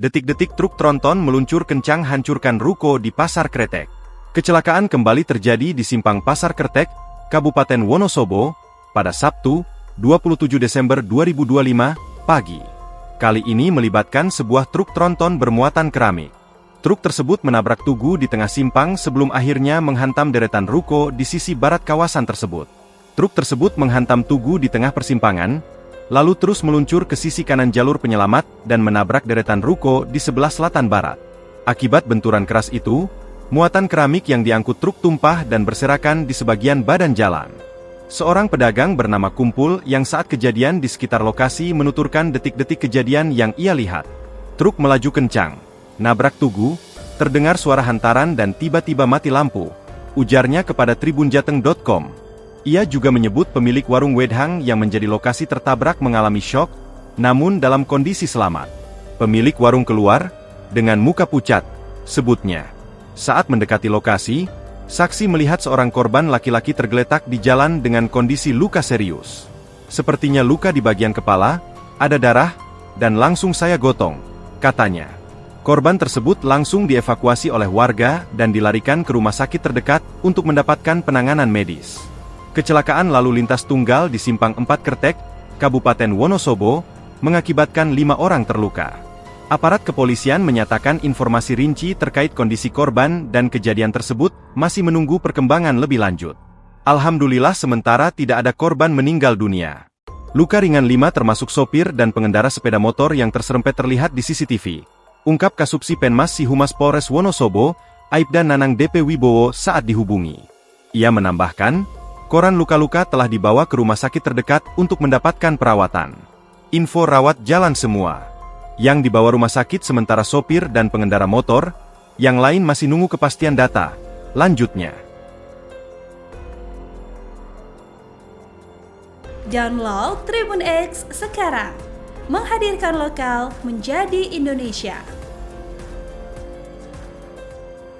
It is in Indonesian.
Detik-detik truk tronton meluncur kencang hancurkan ruko di Pasar Kretek. Kecelakaan kembali terjadi di Simpang Pasar Kretek, Kabupaten Wonosobo, pada Sabtu, 27 Desember 2025, pagi. Kali ini melibatkan sebuah truk tronton bermuatan keramik. Truk tersebut menabrak tugu di tengah simpang sebelum akhirnya menghantam deretan ruko di sisi barat kawasan tersebut. Truk tersebut menghantam tugu di tengah persimpangan, lalu terus meluncur ke sisi kanan jalur penyelamat dan menabrak deretan ruko di sebelah selatan barat. Akibat benturan keras itu, muatan keramik yang diangkut truk tumpah dan berserakan di sebagian badan jalan. Seorang pedagang bernama Kumpul yang saat kejadian di sekitar lokasi menuturkan detik-detik kejadian yang ia lihat. Truk melaju kencang, nabrak tugu, terdengar suara hantaran dan tiba-tiba mati lampu, ujarnya kepada tribunjateng.com. Ia juga menyebut pemilik warung Wedhang yang menjadi lokasi tertabrak mengalami syok, namun dalam kondisi selamat. Pemilik warung keluar, dengan muka pucat, sebutnya. Saat mendekati lokasi, saksi melihat seorang korban laki-laki tergeletak di jalan dengan kondisi luka serius. Sepertinya luka di bagian kepala, ada darah, dan langsung saya gotong, katanya. Korban tersebut langsung dievakuasi oleh warga dan dilarikan ke rumah sakit terdekat untuk mendapatkan penanganan medis. Kecelakaan lalu lintas tunggal di Simpang 4 Kretek, Kabupaten Wonosobo, mengakibatkan 5 orang terluka. Aparat kepolisian menyatakan informasi rinci terkait kondisi korban dan kejadian tersebut masih menunggu perkembangan lebih lanjut. Alhamdulillah sementara tidak ada korban meninggal dunia. Luka ringan 5 termasuk sopir dan pengendara sepeda motor yang terserempet terlihat di CCTV. Ungkap Kasubsi Penmas Si Humas Polres Wonosobo, Aibda Nanang DP Wibowo saat dihubungi. Ia menambahkan, korban luka-luka telah dibawa ke rumah sakit terdekat untuk mendapatkan perawatan. Info rawat jalan semua. Yang dibawa rumah sakit sementara sopir dan pengendara motor, yang lain masih nunggu kepastian data. Lanjutnya. Download Tribun X sekarang. Menghadirkan lokal menjadi Indonesia.